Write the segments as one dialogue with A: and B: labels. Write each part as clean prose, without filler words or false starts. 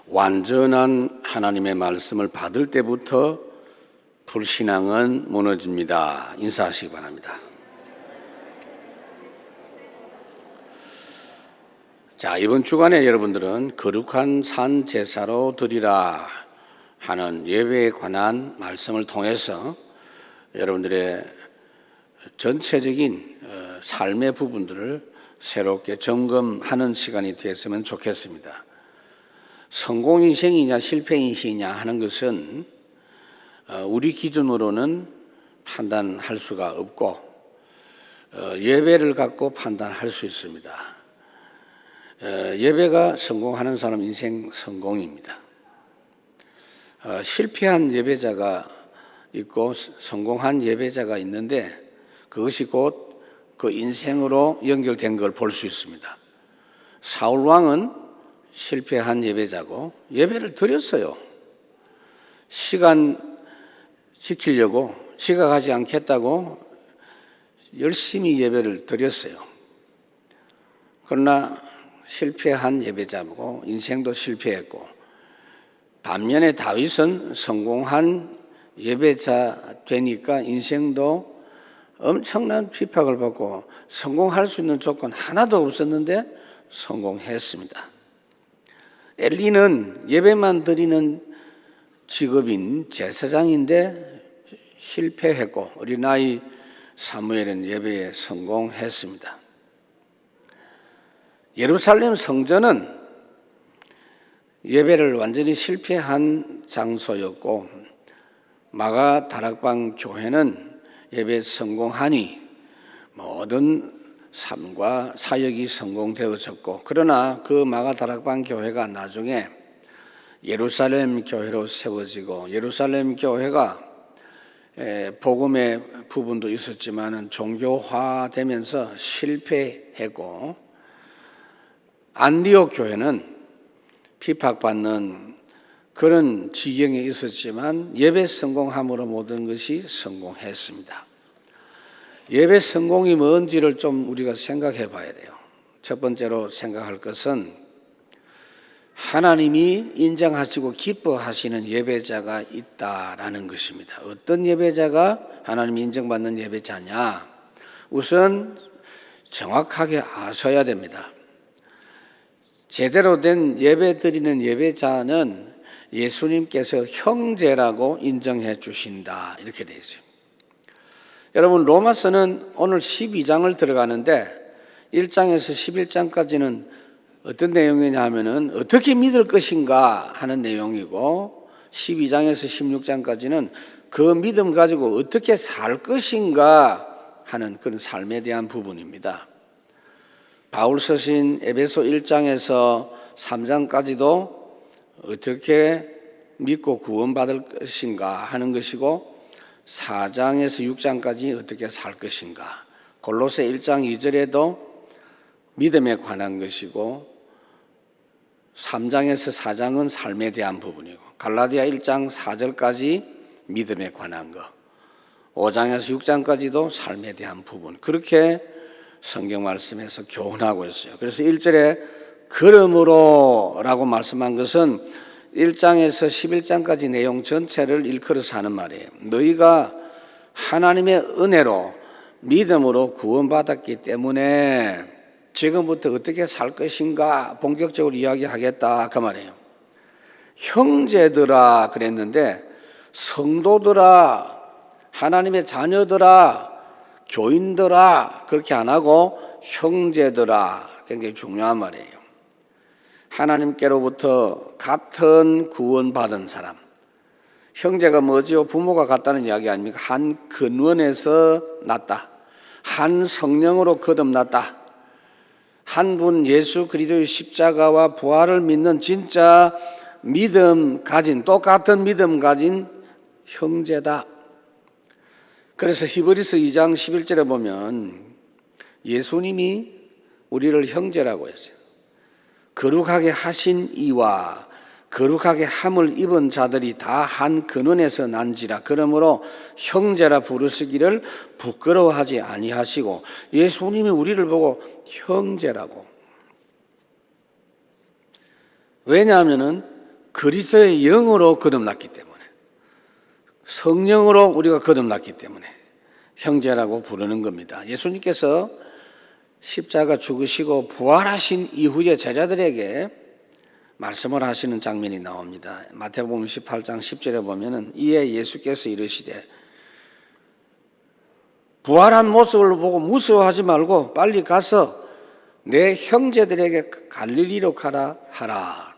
A: 완전한 하나님의 말씀을 받을 때부터 불신앙은 무너집니다. 인사하시기 바랍니다. 자, 이번 주간에 여러분들은 거룩한 산 제사로 드리라 하는 예배에 관한 말씀을 통해서 여러분들의 전체적인 삶의 부분들을 새롭게 점검하는 시간이 되었으면 좋겠습니다. 성공 인생이냐 실패 인생이냐 하는 것은 우리 기준으로는 판단할 수가 없고 예배를 갖고 판단할 수 있습니다. 예배가 성공하는 사람 인생 성공입니다. 실패한 예배자가 있고 성공한 예배자가 있는데 그것이 곧 그 인생으로 연결된 걸 볼 수 있습니다. 사울 왕은 실패한 예배자고 예배를 드렸어요. 시간 지키려고 지각하지 않겠다고 열심히 예배를 드렸어요. 그러나 실패한 예배자고 인생도 실패했고, 반면에 다윗은 성공한 예배자 되니까 인생도 엄청난 핍박을 받고 성공할 수 있는 조건 하나도 없었는데 성공했습니다. 엘리는 예배만 드리는 직업인 제사장인데 실패했고, 어린아이 사무엘은 예배에 성공했습니다. 예루살렘 성전은 예배를 완전히 실패한 장소였고, 마가 다락방 교회는 예배에 성공하니 모든 삶과 사역이 성공되어졌고, 그러나 그 마가 다락방 교회가 나중에 예루살렘 교회로 세워지고, 예루살렘 교회가 복음의 부분도 있었지만 종교화되면서 실패했고, 안디옥 교회는 핍박받는 그런 지경에 있었지만 예배 성공함으로 모든 것이 성공했습니다. 예배 성공이 뭔지를 좀 우리가 생각해 봐야 돼요. 첫 번째로 생각할 것은 하나님이 인정하시고 기뻐하시는 예배자가 있다라는 것입니다. 어떤 예배자가 하나님이 인정받는 예배자냐? 우선 정확하게 아셔야 됩니다. 제대로 된 예배 드리는 예배자는 예수님께서 형제라고 인정해 주신다, 이렇게 되어 있어요. 여러분, 로마서는 오늘 12장을 들어가는데 1장에서 11장까지는 어떤 내용이냐 하면은 어떻게 믿을 것인가 하는 내용이고, 12장에서 16장까지는 그 믿음 가지고 어떻게 살 것인가 하는 그런 삶에 대한 부분입니다. 바울 서신 에베소 1장에서 3장까지도 어떻게 믿고 구원받을 것인가 하는 것이고, 4장에서 6장까지 어떻게 살 것인가, 골로새 1장 2절에도 믿음에 관한 것이고, 3장에서 4장은 삶에 대한 부분이고, 갈라디아 1장 4절까지 믿음에 관한 것, 5장에서 6장까지도 삶에 대한 부분, 그렇게 성경 말씀에서 교훈하고 있어요. 그래서 1절에 그러므로 라고 말씀한 것은 1장에서 11장까지 내용 전체를 일컬어서 하는 말이에요. 너희가 하나님의 은혜로 믿음으로 구원받았기 때문에 지금부터 어떻게 살 것인가 본격적으로 이야기하겠다, 그 말이에요. 형제들아 그랬는데 성도들아, 하나님의 자녀들아, 교인들아 그렇게 안 하고 형제들아, 굉장히 중요한 말이에요. 하나님께로부터 같은 구원받은 사람, 형제가 뭐지요? 부모가 같다는 이야기 아닙니까? 한 근원에서 났다, 한 성령으로 거듭났다, 한 분 예수 그리스도의 십자가와 부활을 믿는 진짜 믿음 가진, 똑같은 믿음 가진 형제다. 그래서 히브리서 2장 11절에 보면 예수님이 우리를 형제라고 했어요. 거룩하게 하신 이와 거룩하게 함을 입은 자들이 다 한 근원에서 난지라. 그러므로 형제라 부르시기를 부끄러워하지 아니하시고, 예수님이 우리를 보고 형제라고. 왜냐하면은 그리스도의 영으로 거듭났기 때문에, 성령으로 우리가 거듭났기 때문에 형제라고 부르는 겁니다. 예수님께서 십자가 죽으시고 부활하신 이후에 제자들에게 말씀을 하시는 장면이 나옵니다. 마태복음 18장 10절에 보면은 이에 예수께서 이르시되 부활한 모습을 보고 무서워하지 말고 빨리 가서 내 형제들에게 갈릴리로 가라 하라.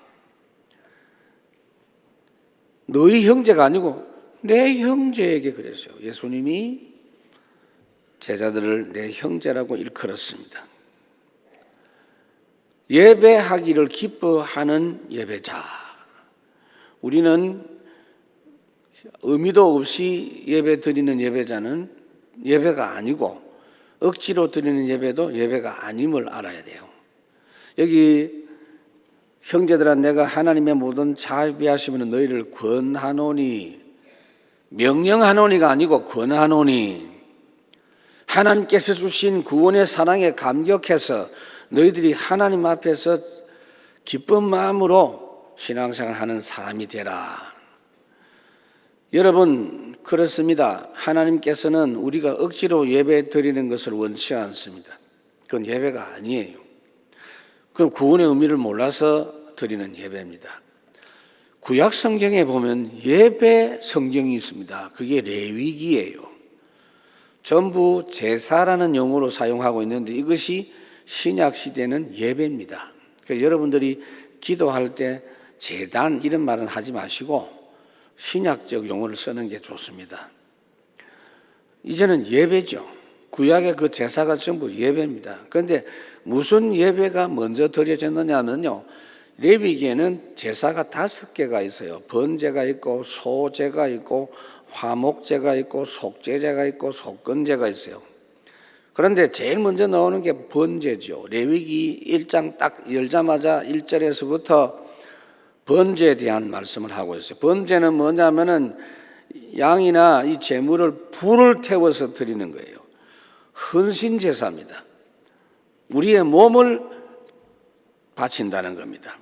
A: 너희 형제가 아니고 내 형제에게 그랬어요. 예수님이 제자들을 내 형제라고 일컬었습니다. 예배하기를 기뻐하는 예배자. 우리는 의미도 없이 예배 드리는 예배자는 예배가 아니고 억지로 드리는 예배도 예배가 아님을 알아야 돼요. 여기 형제들아 내가 하나님의 모든 자비하시면 너희를 권하노니, 명령하노니가 아니고 권하노니, 하나님께서 주신 구원의 사랑에 감격해서 너희들이 하나님 앞에서 기쁜 마음으로 신앙생활 하는 사람이 되라. 여러분, 그렇습니다. 하나님께서는 우리가 억지로 예배 드리는 것을 원치 않습니다. 그건 예배가 아니에요. 그건 구원의 의미를 몰라서 드리는 예배입니다. 구약 성경에 보면 예배 성경이 있습니다. 그게 레위기예요. 전부 제사라는 용어로 사용하고 있는데 이것이 신약 시대는 예배입니다. 그러니까 여러분들이 기도할 때 제단 이런 말은 하지 마시고 신약적 용어를 쓰는 게 좋습니다. 이제는 예배죠. 구약의 그 제사가 전부 예배입니다. 그런데 무슨 예배가 먼저 드려졌느냐면요, 레위기에는 제사가 5개가 있어요. 번제가 있고 소제가 있고 화목제가 있고 속죄제가 있고 속건제가 있어요. 그런데 제일 먼저 나오는 게 번제죠. 레위기 1장 딱 열자마자 1절에서부터 번제에 대한 말씀을 하고 있어요. 번제는 뭐냐면은 양이나 이 제물을 불을 태워서 드리는 거예요. 헌신 제사입니다. 우리의 몸을 바친다는 겁니다.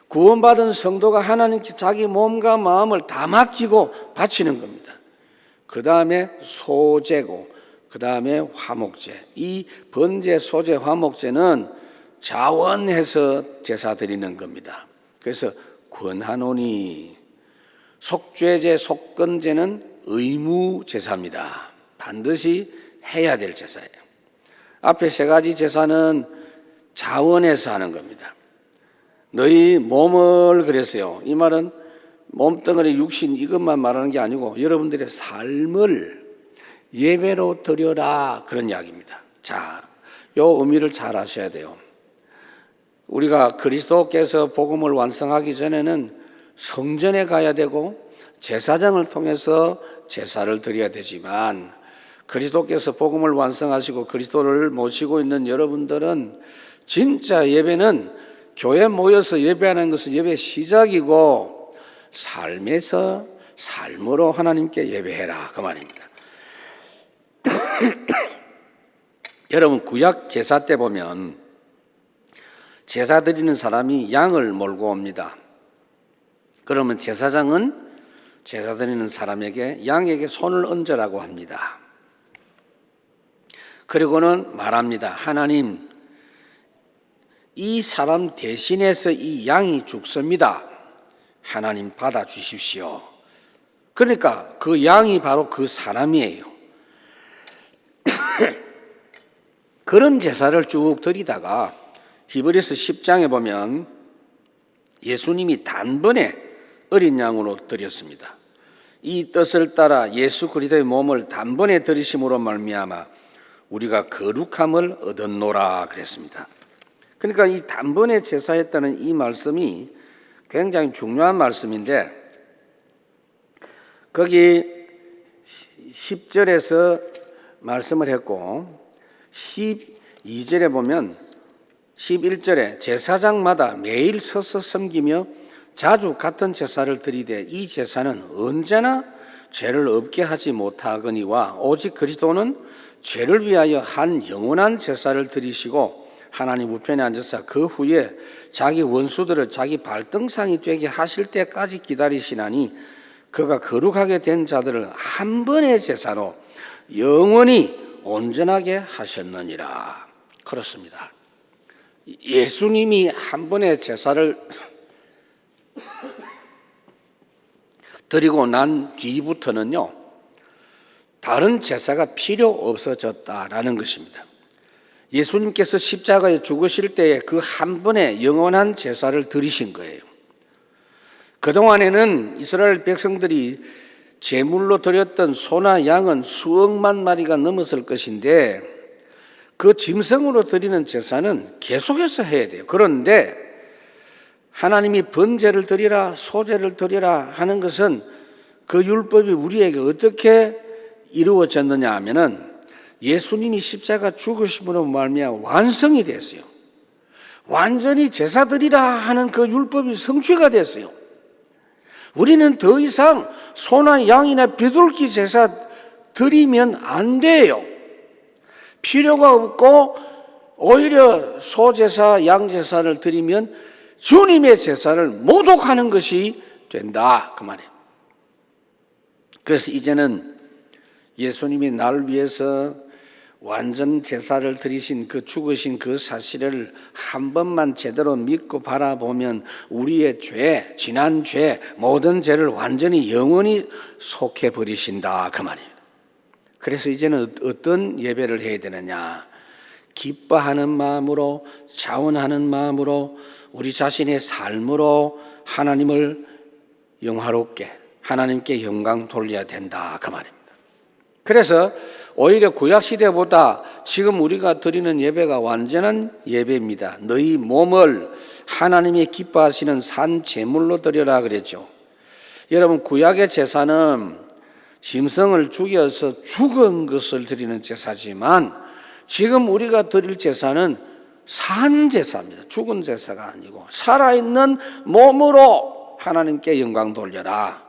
A: 구원받은 성도가 하나님께 자기 몸과 마음을 다 맡기고 바치는 겁니다. 그 다음에 소제고, 그 다음에 화목제. 이 번제, 소제, 화목제는 자원해서 제사 드리는 겁니다. 그래서 권하노니, 속죄제, 속건제는 의무 제사입니다. 반드시 해야 될 제사예요. 앞에 3가지 제사는 자원해서 하는 겁니다. 너희 몸을 그랬어요. 이 말은 몸뚱아리 육신 이것만 말하는 게 아니고 여러분들의 삶을 예배로 드려라 그런 이야기입니다. 자, 요 의미를 잘 아셔야 돼요. 우리가 그리스도께서 복음을 완성하기 전에는 성전에 가야 되고 제사장을 통해서 제사를 드려야 되지만 그리스도께서 복음을 완성하시고 그리스도를 모시고 있는 여러분들은 진짜 예배는 교회 모여서 예배하는 것은 예배 시작이고 삶에서 삶으로 하나님께 예배해라 그 말입니다. 여러분 구약 제사 때 보면 제사 드리는 사람이 양을 몰고 옵니다. 그러면 제사장은 제사 드리는 사람에게 양에게 손을 얹으라고 합니다. 그리고는 말합니다. 하나님, 이 사람 대신해서 이 양이 죽습니다. 하나님 받아주십시오. 그러니까 그 양이 바로 그 사람이에요. 그런 제사를 쭉 드리다가 히브리서 10장에 보면 예수님이 단번에 어린 양으로 드렸습니다. 이 뜻을 따라 예수 그리스도의 몸을 단번에 드리심으로 말미암아 우리가 거룩함을 얻었노라 그랬습니다. 그러니까 이 단번에 제사했다는 이 말씀이 굉장히 중요한 말씀인데 거기 10절에서 말씀을 했고 12절에 보면 11절에 제사장마다 매일 서서 섬기며 자주 같은 제사를 드리되 이 제사는 언제나 죄를 없게 하지 못하거니와 오직 그리스도는 죄를 위하여 한 영원한 제사를 드리시고 하나님 우편에 앉아서 그 후에 자기 원수들을 자기 발등상이 되게 하실 때까지 기다리시나니 그가 거룩하게 된 자들을 한 번의 제사로 영원히 온전하게 하셨느니라. 그렇습니다. 예수님이 한 번의 제사를 드리고 난 뒤부터는요, 다른 제사가 필요 없어졌다라는 것입니다. 예수님께서 십자가에 죽으실 때에 그 한 번의 영원한 제사를 드리신 거예요. 그동안에는 이스라엘 백성들이 제물로 드렸던 소나 양은 수억만 마리가 넘었을 것인데 그 짐승으로 드리는 제사는 계속해서 해야 돼요. 그런데 하나님이 번제를 드리라, 소제를 드리라 하는 것은 그 율법이 우리에게 어떻게 이루어졌느냐 하면은 예수님이 십자가 죽으심으로 말미암아 완성이 됐어요. 완전히 제사 드리라 하는 그 율법이 성취가 됐어요. 우리는 더 이상 소나 양이나 비둘기 제사 드리면 안 돼요. 필요가 없고 오히려 소제사, 양제사를 드리면 주님의 제사를 모독하는 것이 된다 그 말이에요. 그래서 이제는 예수님이 나를 위해서 완전 제사를 드리신 그 죽으신 그 사실을 한 번만 제대로 믿고 바라보면 우리의 죄, 지난 죄, 모든 죄를 완전히 영원히 속해 버리신다 그 말이에요. 그래서 이제는 어떤 예배를 해야 되느냐? 기뻐하는 마음으로, 자원하는 마음으로, 우리 자신의 삶으로 하나님을 영화롭게, 하나님께 영광 돌려야 된다 그 말입니다. 그래서 오히려 구약시대보다 지금 우리가 드리는 예배가 완전한 예배입니다. 너희 몸을 하나님이 기뻐하시는 산 제물로 드려라 그랬죠. 여러분, 구약의 제사는 짐승을 죽여서 죽은 것을 드리는 제사지만 지금 우리가 드릴 제사는 산 제사입니다. 죽은 제사가 아니고 살아있는 몸으로 하나님께 영광 돌려라.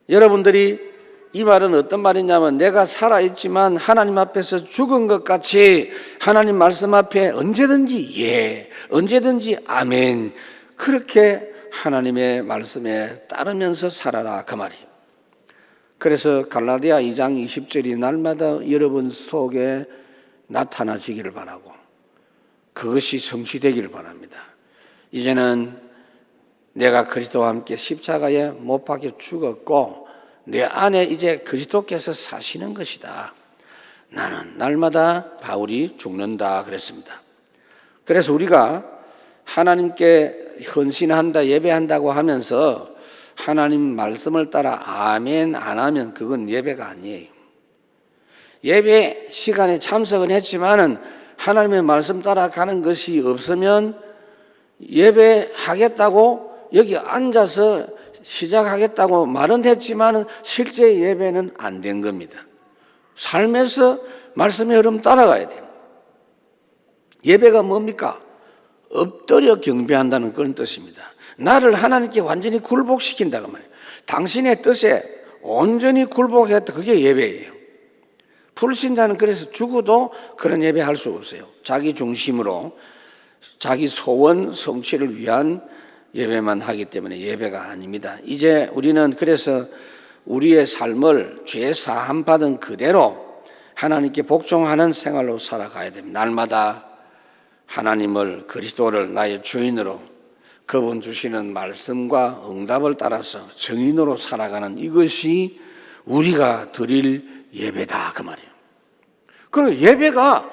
A: 여러분들이 이 말은 어떤 말이냐면 내가 살아있지만 하나님 앞에서 죽은 것 같이 하나님 말씀 앞에 언제든지 언제든지 아멘, 그렇게 하나님의 말씀에 따르면서 살아라 그 말이에요. 그래서 갈라디아 2장 20절이 날마다 여러분 속에 나타나지기를 바라고 그것이 성취되기를 바랍니다. 이제는 내가 그리스도와 함께 십자가에 못 박혀 죽었고 내 안에 이제 그리스도께서 사시는 것이다. 나는 날마다 바울이 죽는다 그랬습니다. 그래서 우리가 하나님께 헌신한다, 예배한다고 하면서 하나님 말씀을 따라 아멘 안 하면 그건 예배가 아니에요. 예배 시간에 참석은 했지만은 하나님의 말씀 따라가는 것이 없으면 예배하겠다고 여기 앉아서 시작하겠다고 말은 했지만 실제 예배는 안 된 겁니다. 삶에서 말씀의 흐름 따라가야 돼요. 예배가 뭡니까? 엎드려 경배한다는 그런 뜻입니다. 나를 하나님께 완전히 굴복시킨다고 말이에요. 당신의 뜻에 온전히 굴복했다. 그게 예배예요. 불신자는 그래서 죽어도 그런 예배할 수 없어요. 자기 중심으로 자기 소원 성취를 위한 예배만 하기 때문에 예배가 아닙니다. 이제 우리는 그래서 우리의 삶을 죄 사함 받은 그대로 하나님께 복종하는 생활로 살아가야 됩니다. 날마다 하나님을, 그리스도를 나의 주인으로, 그분 주시는 말씀과 응답을 따라서 정인으로 살아가는 이것이 우리가 드릴 예배다 그 말이에요. 그럼 예배가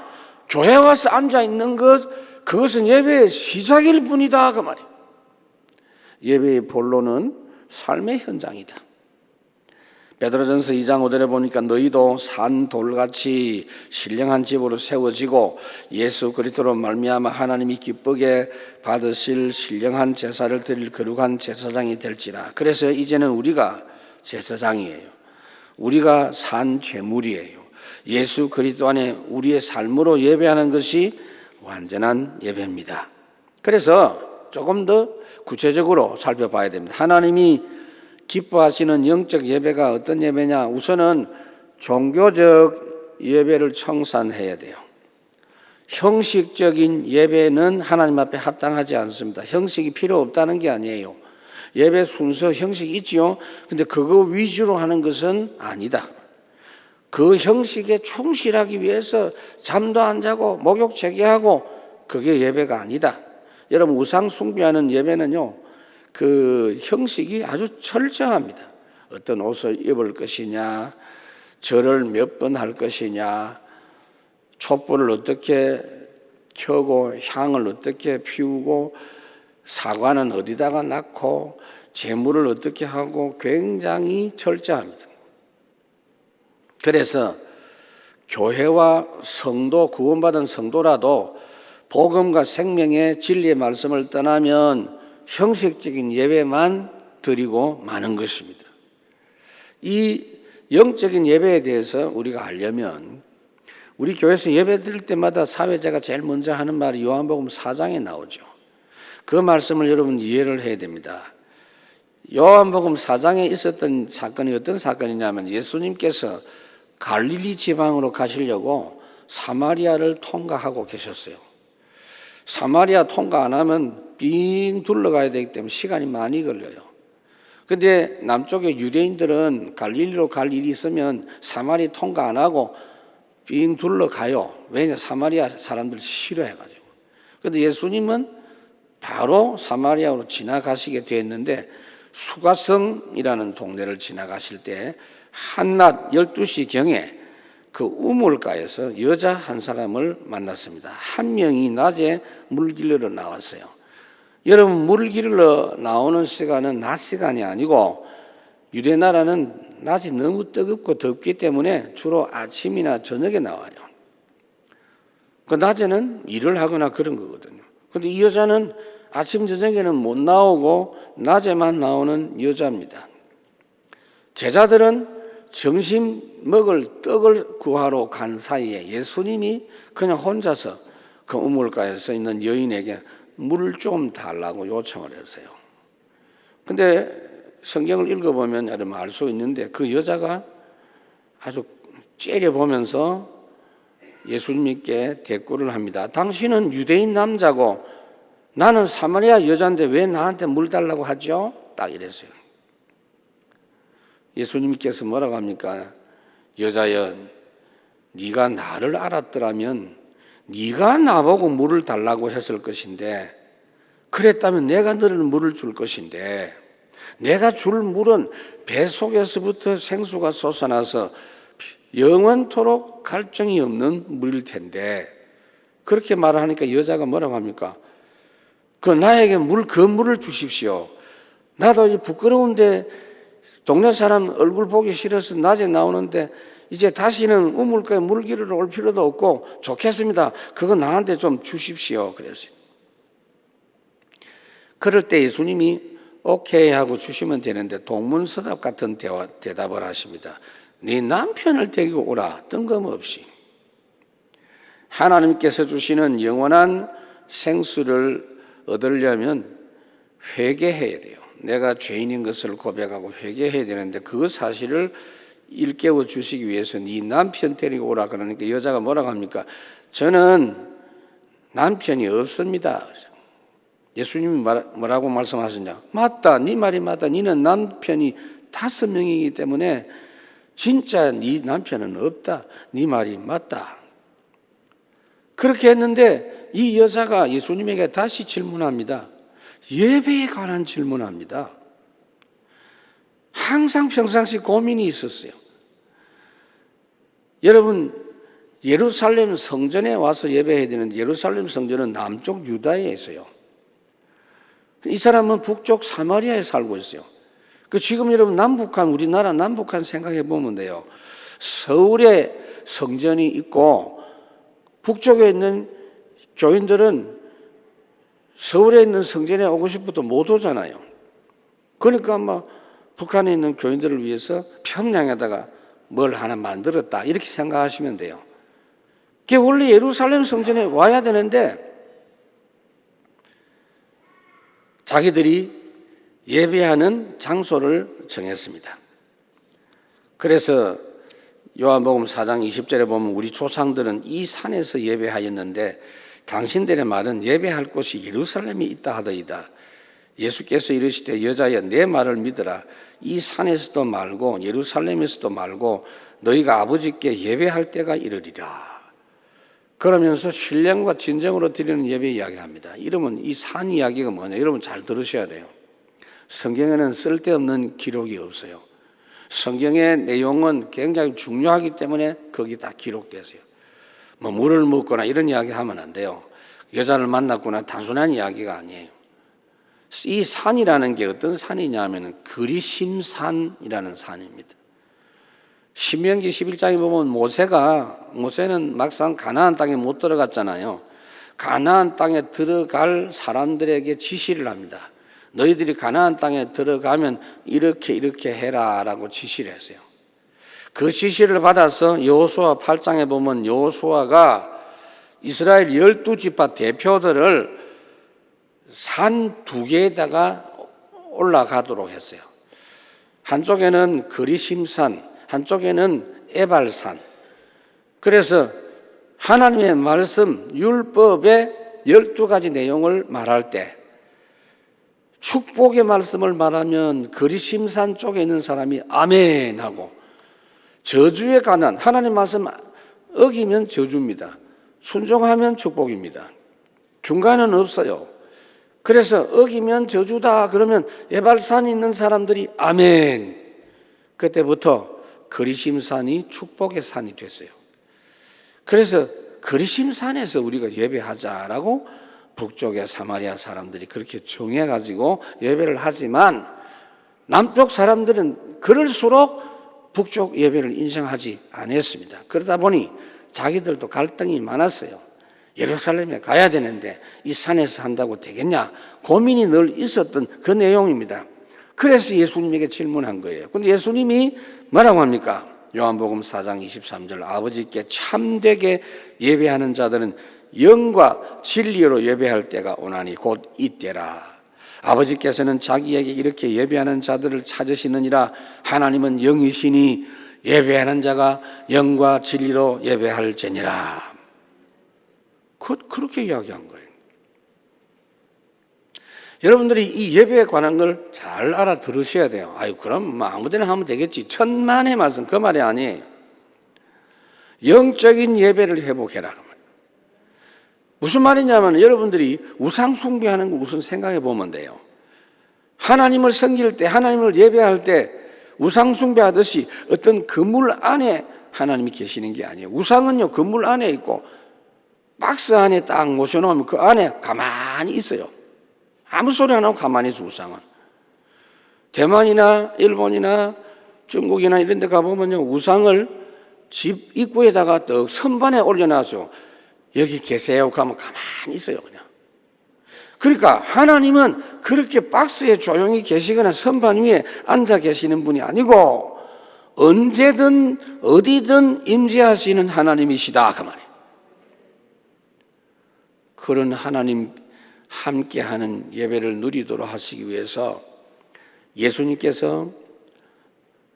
A: 교회 와서 앉아 있는 것, 그것은 예배의 시작일 뿐이다 그 말이에요. 예배의 본론은 삶의 현장이다. 베드로전서 2장 5절에 보니까 너희도 산 돌같이 신령한 집으로 세워지고 예수 그리스도로 말미암아 하나님이 기쁘게 받으실 신령한 제사를 드릴 거룩한 제사장이 될지라. 그래서 이제는 우리가 제사장이에요. 우리가 산 제물이에요. 예수 그리스도 안에 우리의 삶으로 예배하는 것이 완전한 예배입니다. 그래서 조금 더 구체적으로 살펴봐야 됩니다. 하나님이 기뻐하시는 영적 예배가 어떤 예배냐? 우선은 종교적 예배를 청산해야 돼요. 형식적인 예배는 하나님 앞에 합당하지 않습니다. 형식이 필요 없다는 게 아니에요. 예배 순서 형식이 있지요. 근데 그거 위주로 하는 것은 아니다. 그 형식에 충실하기 위해서 잠도 안 자고 목욕 제기하고 그게 예배가 아니다. 여러분 우상 숭배하는 예배는요. 그 형식이 아주 철저합니다. 어떤 옷을 입을 것이냐, 절을 몇 번 할 것이냐, 촛불을 어떻게 켜고 향을 어떻게 피우고 사과는 어디다가 놨고 제물을 어떻게 하고 굉장히 철저합니다. 그래서 교회와 성도, 구원받은 성도라도 복음과 생명의 진리의 말씀을 떠나면 형식적인 예배만 드리고 마는 것입니다. 이 영적인 예배에 대해서 우리가 알려면 우리 교회에서 예배 드릴 때마다 사회자가 제일 먼저 하는 말이 요한복음 4장에 나오죠. 그 말씀을 여러분 이해를 해야 됩니다. 요한복음 4장에 있었던 사건이 어떤 사건이냐면 예수님께서 갈릴리 지방으로 가시려고 사마리아를 통과하고 계셨어요. 사마리아 통과 안 하면 빙 둘러가야 되기 때문에 시간이 많이 걸려요. 근데 남쪽의 유대인들은 갈릴리로 갈 일이 있으면 사마리 통과 안 하고 빙 둘러가요. 왜냐? 사마리아 사람들 싫어해가지고. 근데 예수님은 바로 사마리아로 지나가시게 됐는데 수가성이라는 동네를 지나가실 때 한낮 12시경에 그 우물가에서 여자 한 사람을 만났습니다. 한 명이 낮에 물 길러 나왔어요. 여러분 물 길러 나오는 시간은 낮 시간이 아니고 유대 나라는 낮이 너무 뜨겁고 덥기 때문에 주로 아침이나 저녁에 나와요. 그 낮에는 일을 하거나 그런 거거든요. 그런데 이 여자는 아침 저녁에는 못 나오고 낮에만 나오는 여자입니다. 제자들은 점심 먹을 떡을 구하러 간 사이에 예수님이 그냥 혼자서 그 우물가에 서 있는 여인에게 물을 좀 달라고 요청을 했어요. 근데 성경을 읽어보면 여러분 알 수 있는데 그 여자가 아주 째려보면서 예수님께 대꾸를 합니다. 당신은 유대인 남자고 나는 사마리아 여자인데 왜 나한테 물 달라고 하죠? 딱 이랬어요. 예수님께서 뭐라고 합니까? 여자여, 네가 나를 알았더라면 네가 나보고 물을 달라고 했을 것인데 그랬다면 내가 너를 물을 줄 것인데 내가 줄 물은 뱃속에서부터 생수가 솟아나서 영원토록 갈증이 없는 물일 텐데 그렇게 말을 하니까 여자가 뭐라고 합니까? 그 나에게 그 물을 주십시오. 나도 부끄러운데 동네 사람 얼굴 보기 싫어서 낮에 나오는데 이제 다시는 우물가에 물 기르러 올 필요도 없고 좋겠습니다. 그거 나한테 좀 주십시오. 그랬어요. 그럴 때 예수님이 오케이 하고 주시면 되는데 동문서답 같은 대답을 하십니다. 네 남편을 데리고 오라. 뜬금없이. 하나님께서 주시는 영원한 생수를 얻으려면 회개해야 돼요. 내가 죄인인 것을 고백하고 회개해야 되는데 그 사실을 일깨워 주시기 위해서 네 남편 데리고 오라 그러니까 여자가 뭐라고 합니까? 저는 남편이 없습니다. 예수님이 뭐라고 말씀하셨냐? 맞다. 네 말이 맞다. 너는 남편이 5명이기 때문에 진짜 네 남편은 없다. 네 말이 맞다. 그렇게 했는데 이 여자가 예수님에게 다시 질문합니다. 예배에 관한 질문합니다. 항상 평상시 고민이 있었어요. 여러분 예루살렘 성전에 와서 예배해야 되는데 예루살렘 성전은 남쪽 유다에 있어요. 이 사람은 북쪽 사마리아에 살고 있어요. 지금 여러분 남북한 우리나라 남북한 생각해 보면 돼요. 서울에 성전이 있고 북쪽에 있는 교인들은 서울에 있는 성전에 오고 싶어도 못 오잖아요. 그러니까 아마 북한에 있는 교인들을 위해서 평양에다가 뭘 하나 만들었다 이렇게 생각하시면 돼요. 그게 원래 예루살렘 성전에 와야 되는데 자기들이 예배하는 장소를 정했습니다. 그래서 요한복음 4장 20절에 보면 우리 조상들은 이 산에서 예배하였는데 당신들의 말은 예배할 곳이 예루살렘에 있다 하더이다. 예수께서 이르시되 여자여 내 말을 믿으라. 이 산에서도 말고 예루살렘에서도 말고 너희가 아버지께 예배할 때가 이르리라. 그러면서 신령과 진정으로 드리는 예배 이야기합니다. 이러면 이 산 이야기가 뭐냐? 여러분 잘 들으셔야 돼요. 성경에는 쓸데없는 기록이 없어요. 성경의 내용은 굉장히 중요하기 때문에 거기 다 기록되세요. 뭐 물을 먹거나 이런 이야기 하면 안 돼요. 여자를 만났거나 단순한 이야기가 아니에요. 이 산이라는 게 어떤 산이냐면 그리심산이라는 산입니다. 신명기 11장에 보면 모세는 막상 가나안 땅에 못 들어갔잖아요. 가나안 땅에 들어갈 사람들에게 지시를 합니다. 너희들이 가나안 땅에 들어가면 이렇게 해라라고 지시를 했어요. 그 지시를 받아서 여호수아 8장에 보면 여호수아가 이스라엘 12지파 대표들을 산 두 개에다가 올라가도록 했어요. 한쪽에는 그리심산, 한쪽에는 에발산. 그래서 하나님의 말씀, 율법의 12가지 내용을 말할 때 축복의 말씀을 말하면 그리심산 쪽에 있는 사람이 아멘 하고, 저주에 관한 하나님 말씀 어기면 저주입니다. 순종하면 축복입니다. 중간은 없어요. 그래서 어기면 저주다 그러면 에발산에 있는 사람들이 아멘. 그때부터 그리심산이 축복의 산이 됐어요. 그래서 그리심산에서 우리가 예배하자라고 북쪽의 사마리아 사람들이 그렇게 정해가지고 예배를 하지만 남쪽 사람들은 그럴수록 북쪽 예배를 인정하지 않았습니다. 그러다 보니 자기들도 갈등이 많았어요. 예루살렘에 가야 되는데 이 산에서 한다고 되겠냐? 고민이 늘 있었던 그 내용입니다. 그래서 예수님에게 질문한 거예요. 그런데 예수님이 뭐라고 합니까? 요한복음 4장 23절 아버지께 참되게 예배하는 자들은 영과 진리로 예배할 때가 오나니 곧 이때라. 아버지께서는 자기에게 이렇게 예배하는 자들을 찾으시느니라. 하나님은 영이시니 예배하는 자가 영과 진리로 예배할지니라. 그렇게 이야기한 거예요. 여러분들이 이 예배에 관한 걸 잘 알아들으셔야 돼요. 아유, 그럼 뭐 아무데나 하면 되겠지. 천만의 말씀, 그 말이 아니에요. 영적인 예배를 회복해라. 무슨 말이냐면 여러분들이 우상 숭배하는 거 우선 생각해 보면 돼요. 하나님을 섬길 때, 하나님을 예배할 때 우상 숭배하듯이 어떤 건물 안에 하나님이 계시는 게 아니에요. 우상은요, 건물 안에 있고 박스 안에 딱 모셔놓으면 그 안에 가만히 있어요. 아무 소리 안 하고 가만히 있어. 우상은 대만이나 일본이나 중국이나 이런 데 가보면요, 우상을 집 입구에다가 떡 선반에 올려놔서 여기 계세요 하면 가만히 있어요. 그냥. 그러니까 하나님은 그렇게 박스에 조용히 계시거나 선반 위에 앉아 계시는 분이 아니고 언제든 어디든 임재하시는 하나님이시다 그 말이에요. 그런 하나님 함께하는 예배를 누리도록 하시기 위해서 예수님께서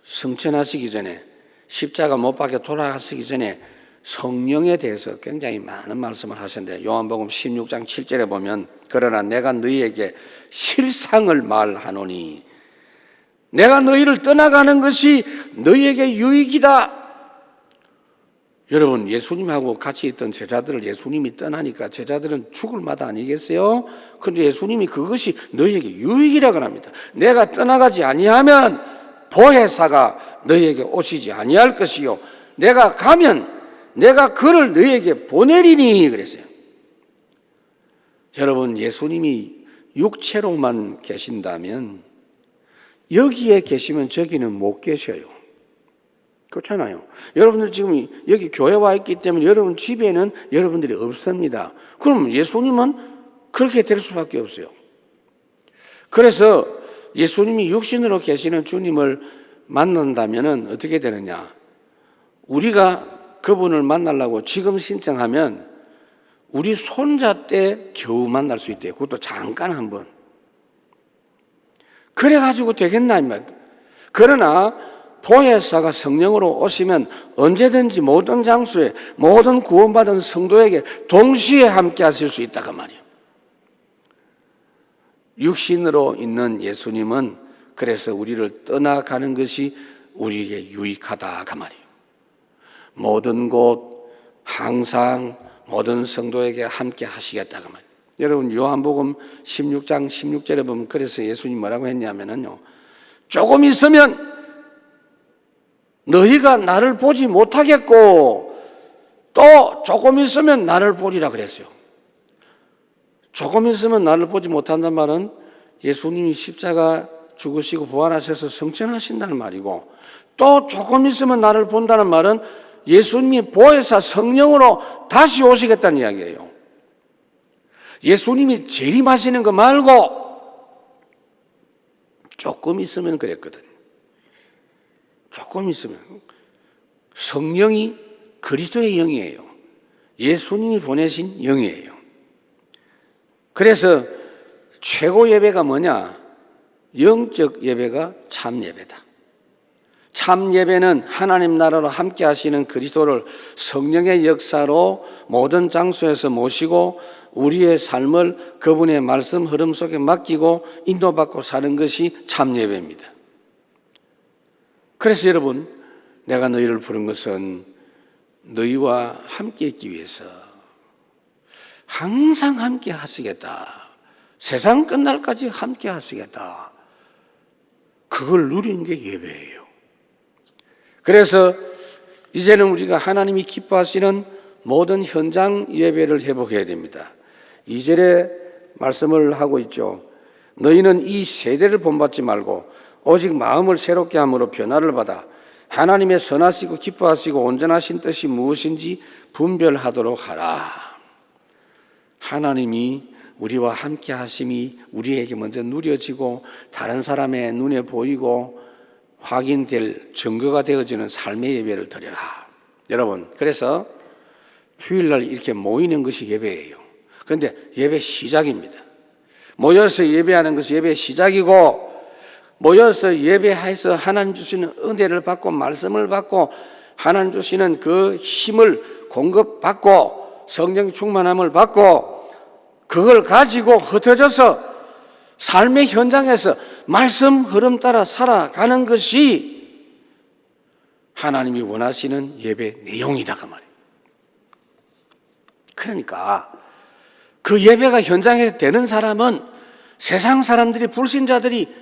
A: 승천하시기 전에 십자가 못 박혀 돌아가시기 전에 성령에 대해서 굉장히 많은 말씀을 하셨는데 요한복음 16장 7절에 보면 그러나 내가 너희에게 실상을 말하노니 내가 너희를 떠나가는 것이 너희에게 유익이다. 여러분, 예수님하고 같이 있던 제자들을 예수님이 떠나니까 제자들은 죽을 마다 아니겠어요? 그런데 예수님이 그것이 너희에게 유익이라고 합니다. 내가 떠나가지 아니하면 보혜사가 너희에게 오시지 아니할 것이요 내가 가면 내가 그를 너희에게 보내리니 그랬어요. 여러분, 예수님이 육체로만 계신다면 여기에 계시면 저기는 못 계셔요. 그렇잖아요. 여러분들 지금 여기 교회 와 있기 때문에 여러분 집에는 여러분들이 없습니다. 그럼 예수님은 그렇게 될 수밖에 없어요. 그래서 예수님이 육신으로 계시는 주님을 만난다면 어떻게 되느냐? 우리가 그분을 만나려고 지금 신청하면 우리 손자 때 겨우 만날 수 있대요. 그것도 잠깐 한 번. 그래가지고 되겠나? 그러나 보혜사가 성령으로 오시면 언제든지 모든 장소에 모든 구원받은 성도에게 동시에 함께 하실 수 있다 그 말이에요. 육신으로 있는 예수님은 그래서 우리를 떠나가는 것이 우리에게 유익하다 그 말이에요. 모든 곳 항상 모든 성도에게 함께 하시겠다 그 말이에요. 여러분 요한복음 16장 16절에 보면 그래서 예수님 뭐라고 했냐면요, 조금 있으면 너희가 나를 보지 못하겠고 또 조금 있으면 나를 보리라 그랬어요. 조금 있으면 나를 보지 못한다는 말은 예수님이 십자가 죽으시고 부활하셔서 승천하신다는 말이고, 또 조금 있으면 나를 본다는 말은 예수님이 보혜사 성령으로 다시 오시겠다는 이야기예요. 예수님이 재림하시는 거 말고 조금 있으면 그랬거든요. 조금 있으면. 성령이 그리스도의 영이에요. 예수님이 보내신 영이에요. 그래서 최고 예배가 뭐냐? 영적 예배가 참 예배다. 참 예배는 하나님 나라로 함께 하시는 그리스도를 성령의 역사로 모든 장소에서 모시고 우리의 삶을 그분의 말씀 흐름 속에 맡기고 인도받고 사는 것이 참 예배입니다. 그래서 여러분, 내가 너희를 부른 것은 너희와 함께 있기 위해서 항상 함께 하시겠다. 세상 끝날까지 함께 하시겠다. 그걸 누리는 게 예배예요. 그래서 이제는 우리가 하나님이 기뻐하시는 모든 현장 예배를 회복해야 됩니다. 2절에 말씀을 하고 있죠. 너희는 이 세대를 본받지 말고 오직 마음을 새롭게 함으로 변화를 받아 하나님의 선하시고 기뻐하시고 온전하신 뜻이 무엇인지 분별하도록 하라. 하나님이 우리와 함께 하심이 우리에게 먼저 누려지고 다른 사람의 눈에 보이고 확인될 증거가 되어지는 삶의 예배를 드려라. 여러분, 그래서 주일날 이렇게 모이는 것이 예배예요. 그런데 예배 시작입니다. 모여서 예배하는 것이 예배의 시작이고, 모여서 예배해서 하나님 주시는 은혜를 받고 말씀을 받고 하나님 주시는 그 힘을 공급받고 성령 충만함을 받고 그걸 가지고 흩어져서 삶의 현장에서 말씀 흐름 따라 살아가는 것이 하나님이 원하시는 예배 내용이다 그 말이에요. 그러니까 그 예배가 현장에서 되는 사람은 세상 사람들이, 불신자들이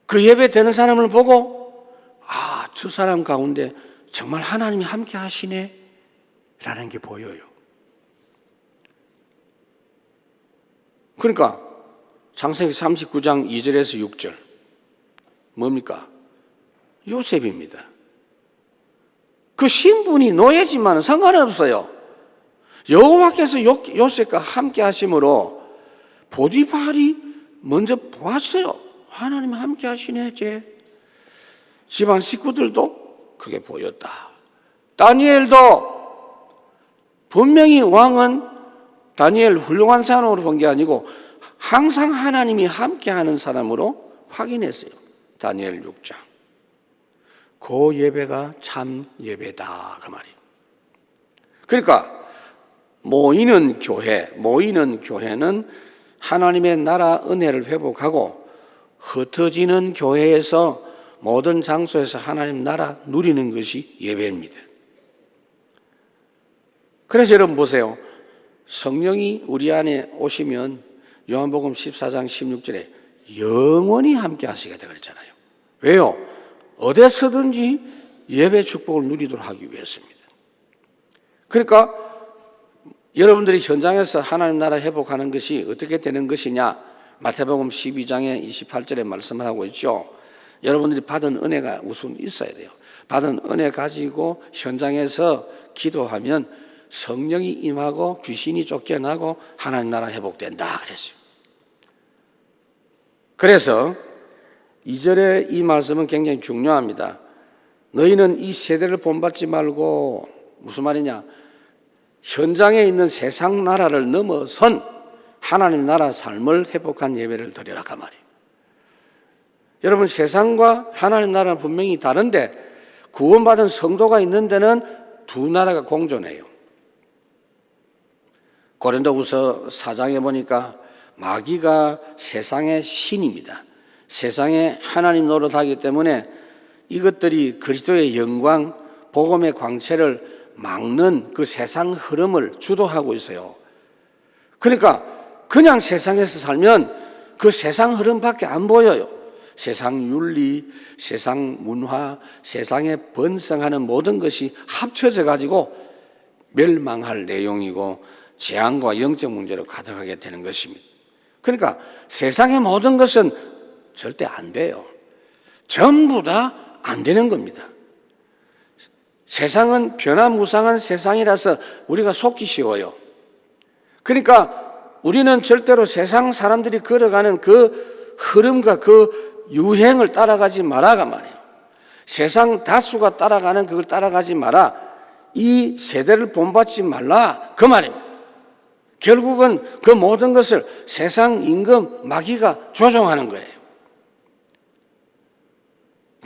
A: 그 예배 되는 사람을 보고 아, 저 사람 가운데 정말 하나님이 함께 하시네 라는 게 보여요. 그러니까 창세기 39장 2절에서 6절 뭡니까? 요셉입니다. 그 신분이 노예지만 상관없어요. 여호와께서 요셉과 함께 하심으로 보디발이 먼저 보았어요. 하나님 함께 하시네. 제 집안 식구들도 그게 보였다. 다니엘도 분명히 왕은 다니엘 훌륭한 사람으로 본 게 아니고 항상 하나님이 함께하는 사람으로 확인했어요. 다니엘 6장. 그 예배가 참 예배다 그 말이에요. 그러니까 모이는 교회는 하나님의 나라 은혜를 회복하고 흩어지는 교회에서 모든 장소에서 하나님 나라 누리는 것이 예배입니다. 그래서 여러분 보세요. 성령이 우리 안에 오시면 요한복음 14장 16절에 영원히 함께 하시겠다 그랬잖아요. 왜요? 어디서든지 예배 축복을 누리도록 하기 위해서입니다. 그러니까 여러분들이 현장에서 하나님 나라 회복하는 것이 어떻게 되는 것이냐? 마태복음 12장에 28절에 말씀하고 있죠. 여러분들이 받은 은혜가 우선 있어야 돼요. 받은 은혜 가지고 현장에서 기도하면 성령이 임하고 귀신이 쫓겨나고 하나님 나라 회복된다 그랬어요. 그래서 2절의 이 말씀은 굉장히 중요합니다. 너희는 이 세대를 본받지 말고, 무슨 말이냐? 현장에 있는 세상 나라를 넘어선 하나님 나라 삶을 회복한 예배를 드리라 그 말이에요. 여러분, 세상과 하나님 나라는 분명히 다른데 구원받은 성도가 있는 데는 두 나라가 공존해요. 고린도후서 4장에 보니까 마귀가 세상의 신입니다. 세상에 하나님 노릇하기 때문에 이것들이 그리스도의 영광, 복음의 광채를 막는 그 세상 흐름을 주도하고 있어요. 그러니까 그냥 세상에서 살면 그 세상 흐름밖에 안 보여요. 세상 윤리, 세상 문화, 세상에 번성하는 모든 것이 합쳐져 가지고 멸망할 내용이고 재앙과 영적 문제로 가득하게 되는 것입니다. 그러니까 세상의 모든 것은 절대 안 돼요. 전부 다 안 되는 겁니다. 세상은 변화무쌍한 세상이라서 우리가 속기 쉬워요. 그러니까 우리는 절대로 세상 사람들이 걸어가는 그 흐름과 그 유행을 따라가지 마라가 말이에요. 세상 다수가 따라가는 그걸 따라가지 마라. 이 세대를 본받지 말라 그 말입니다. 결국은 그 모든 것을 세상 임금 마귀가 조종하는 거예요.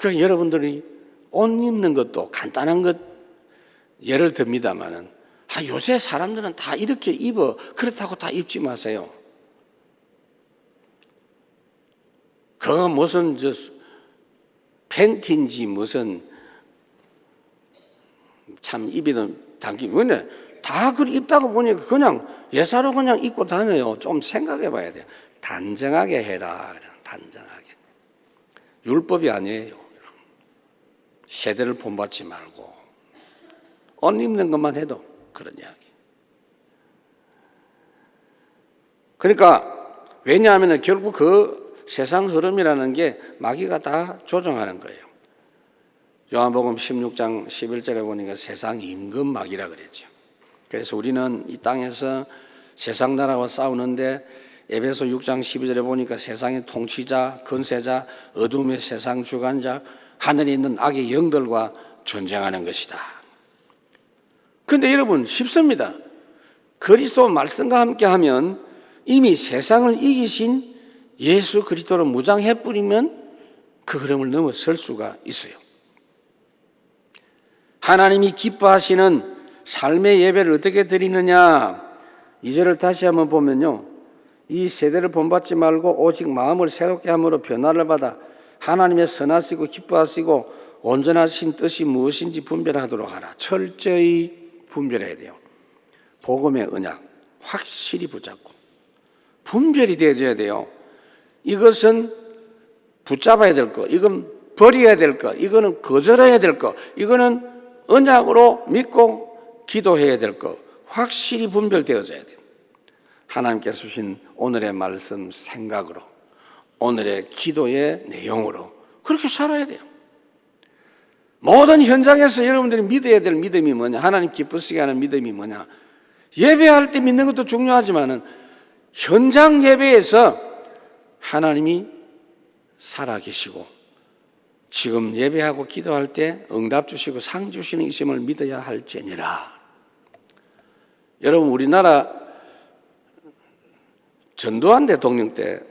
A: 그러니까 여러분들이 옷 입는 것도 간단한 것 예를 듭니다만은 요새 사람들은 다 이렇게 입어. 그렇다고 다 입지 마세요. 그거 무슨 팬티인지 무슨 참 입이든 당기 뭐냐 다 그걸 입다가 보니까 그냥 예사로 그냥 입고 다녀요. 좀 생각해 봐야 돼요. 단정하게 해라. 그냥 단정하게. 율법이 아니에요. 세대를 본받지 말고 옷 입는 것만 해도 그런 이야기. 그러니까 왜냐하면 결국 그 세상 흐름이라는 게 마귀가 다 조정하는 거예요. 요한복음 16장 11절에 보니까 세상 임금 마귀라 그랬죠. 그래서 우리는 이 땅에서 세상 나라와 싸우는데 에베소 6장 12절에 보니까 세상의 통치자, 권세자, 어둠의 세상 주관자, 하늘에 있는 악의 영들과 전쟁하는 것이다. 그런데 여러분 쉽습니다. 그리스도 말씀과 함께하면 이미 세상을 이기신 예수 그리스도로 무장해버리면 그 흐름을 넘어설 수가 있어요. 하나님이 기뻐하시는 삶의 예배를 어떻게 드리느냐. 2절을 다시 한번 보면요. 이 세대를 본받지 말고 오직 마음을 새롭게 함으로 변화를 받아 하나님의 선하시고 기뻐하시고 온전하신 뜻이 무엇인지 분별하도록 하라. 철저히 분별해야 돼요. 복음의 언약 확실히 붙잡고 분별이 되어져야 돼요. 이것은 붙잡아야 될 것, 이건 버려야 될 것, 이거는 거절해야 될 것, 이거는 언약으로 믿고 기도해야 될 것, 확실히 분별되어져야 돼요. 하나님께서 주신 오늘의 말씀 생각으로, 오늘의 기도의 내용으로 그렇게 살아야 돼요. 모든 현장에서 여러분들이 믿어야 될 믿음이 뭐냐? 하나님 기쁘시게 하는 믿음이 뭐냐? 예배할 때 믿는 것도 중요하지만은 현장 예배에서 하나님이 살아계시고 지금 예배하고 기도할 때 응답 주시고 상 주시는 이심을 믿어야 할지니라. 여러분 우리나라 전두환 대통령 때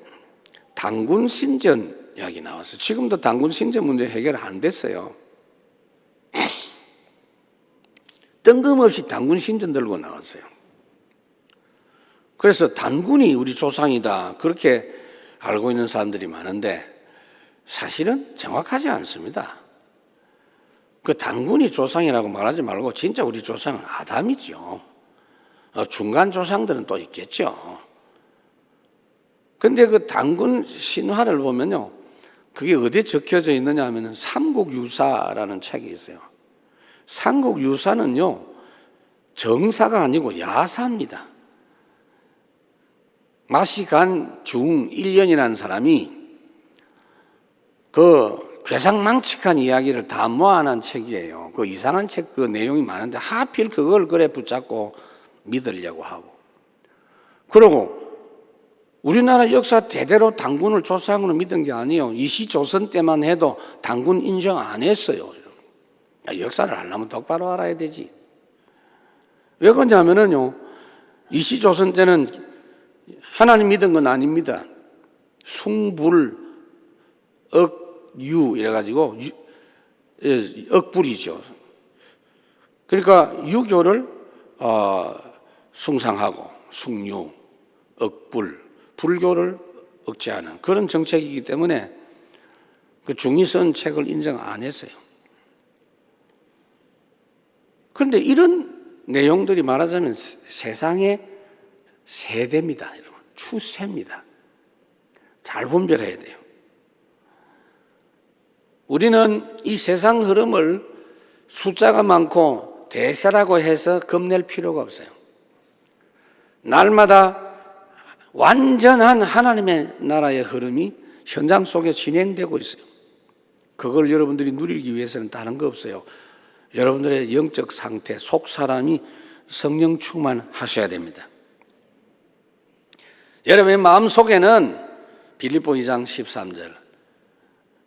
A: 단군 신전 이야기 나왔어요. 지금도 단군 신전 문제 해결 안 됐어요. 뜬금없이 단군 신전 들고 나왔어요. 그래서 단군이 우리 조상이다 그렇게 알고 있는 사람들이 많은데 사실은 정확하지 않습니다. 그 단군이 조상이라고 말하지 말고 진짜 우리 조상은 아담이죠. 중간 조상들은 또 있겠죠. 근데 그 단군 신화를 보면요. 그게 어디에 적혀져 있느냐 하면 삼국유사라는 책이 있어요. 삼국유사는요. 정사가 아니고 야사입니다. 마시간 중 1년이라는 사람이 그 괴상망측한 이야기를 다 모아놓은 책이에요. 그 이상한 책 그 내용이 많은데 하필 그걸 그래 붙잡고 믿으려고 하고. 그리고 우리나라 역사 대대로 단군을 조상으로 믿은 게 아니에요. 이시조선 때만 해도 단군 인정 안 했어요. 역사를 알려면 똑바로 알아야 되지. 왜 그러냐면요. 이시조선 때는 하나님 믿은 건 아닙니다. 숭불, 억유 이래가지고 억불이죠. 그러니까 유교를 숭상하고 숭유, 억불, 불교를 억제하는 그런 정책이기 때문에 그 중의선 책을 인정 안 했어요. 그런데 이런 내용들이 말하자면 세상의 세대입니다, 여러분. 추세입니다. 잘 분별해야 돼요. 우리는 이 세상 흐름을 숫자가 많고 대세라고 해서 겁낼 필요가 없어요. 날마다 완전한 하나님의 나라의 흐름이 현장 속에 진행되고 있어요. 그걸 여러분들이 누리기 위해서는 다른 거 없어요. 여러분들의 영적 상태, 속 사람이 성령 충만하셔야 됩니다. 여러분의 마음속에는 빌립보 2장 13절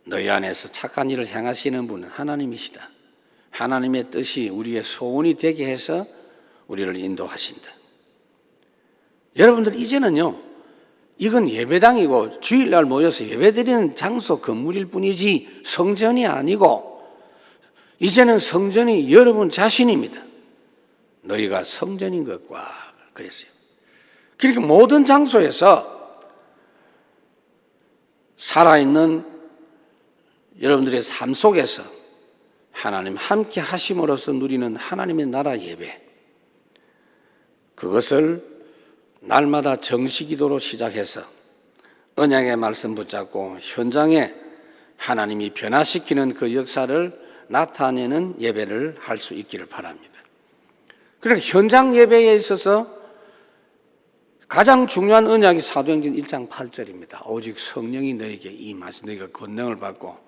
A: 너희 안에서 착한 일을 행하시는 분은 하나님이시다. 하나님의 뜻이 우리의 소원이 되게 해서 우리를 인도하신다. 여러분들 이제는요, 이건 예배당이고 주일날 모여서 예배드리는 장소 건물일 뿐이지 성전이 아니고 이제는 성전이 여러분 자신입니다. 너희가 성전인 것과 그랬어요. 그러니까 모든 장소에서 살아있는 여러분들의 삶 속에서 하나님 함께 하심으로써 누리는 하나님의 나라 예배, 그것을 날마다 정시기도로 시작해서 언약의 말씀 붙잡고 현장에 하나님이 변화시키는 그 역사를 나타내는 예배를 할 수 있기를 바랍니다. 그러니까 현장 예배에 있어서 가장 중요한 언약이 사도행전 1장 8절입니다. 오직 성령이 너에게 임하시 너희가 권능을 받고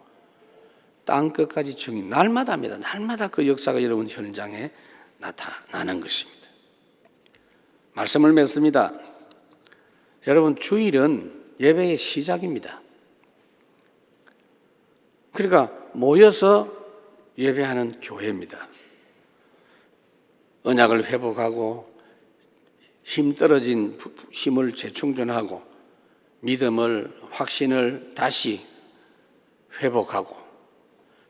A: 땅 끝까지 증인, 날마다 합니다. 날마다 그 역사가 여러분 현장에 나타나는 것입니다. 말씀을 맺습니다. 여러분, 주일은 예배의 시작입니다. 그러니까 모여서 예배하는 교회입니다. 언약을 회복하고 힘 떨어진 힘을 재충전하고 믿음을, 확신을 다시 회복하고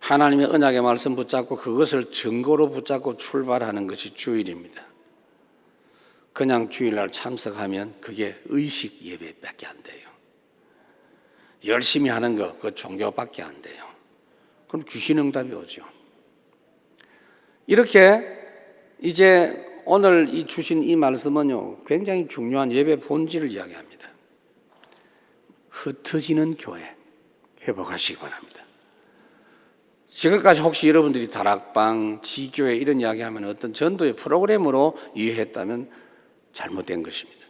A: 하나님의 언약의 말씀 붙잡고 그것을 증거로 붙잡고 출발하는 것이 주일입니다. 그냥 주일날 참석하면 그게 의식 예배밖에 안 돼요. 열심히 하는 거, 그 종교밖에 안 돼요. 그럼 귀신응답이 오죠. 이렇게 이제 오늘 이 주신 이 말씀은요, 굉장히 중요한 예배 본질을 이야기합니다. 흩어지는 교회 회복하시기 바랍니다. 지금까지 혹시 여러분들이 다락방, 지교회 이런 이야기하면 어떤 전도의 프로그램으로 이해했다면 잘못된 것입니다.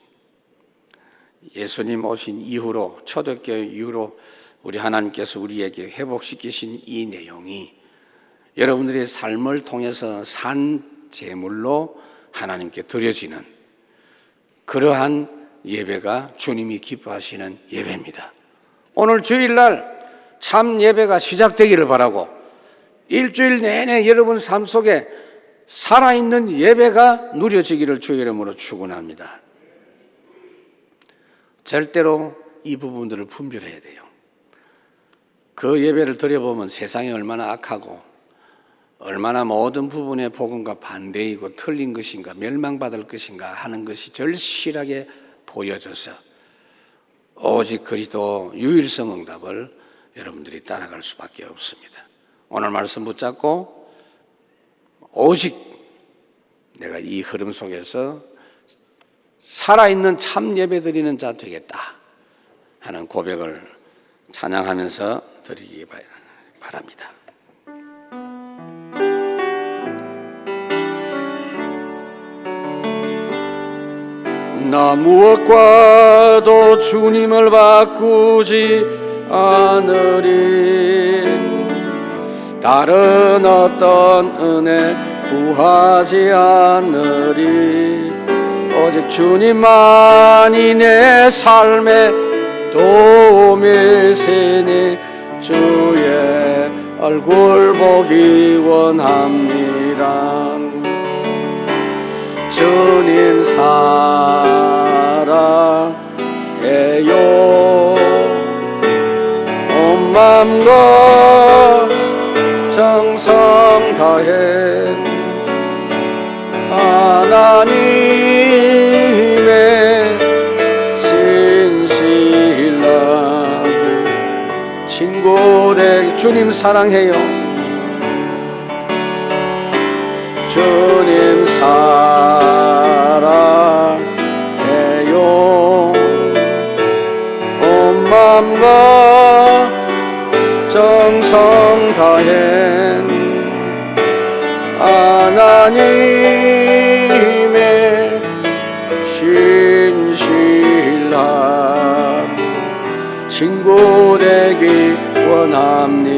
A: 예수님 오신 이후로, 초대교회 이후로 우리 하나님께서 우리에게 회복시키신 이 내용이 여러분들의 삶을 통해서 산 제물로 하나님께 드려지는 그러한 예배가 주님이 기뻐하시는 예배입니다. 오늘 주일날 참 예배가 시작되기를 바라고 일주일 내내 여러분 삶 속에 살아있는 예배가 누려지기를 주의 이름으로 축원합니다. 절대로 이 부분들을 분별해야 돼요. 그 예배를 드려보면 세상이 얼마나 악하고 얼마나 모든 부분의 복음과 반대이고 틀린 것인가, 멸망받을 것인가 하는 것이 절실하게 보여져서 오직 그리스도 유일성 응답을 여러분들이 따라갈 수밖에 없습니다. 오늘 말씀 붙잡고 오직 내가 이 흐름 속에서 살아있는 참 예배 드리는 자 되겠다 하는 고백을 찬양하면서 드리기 바랍니다. 나 무엇과도 주님을 바꾸지 않으리. 다른 어떤 은혜 구하지 않으리. 오직 주님만이 내 삶의 도움이시니 주의 얼굴 보기 원합니다. 주님 사랑해요. 온 맘과 정성 다해 하나님의 신실한 친구 되게. 주님 사랑해요. 주님 사랑해요. 온 맘과 정성 다해 하나님의 신실한 친구 되기 원합니다.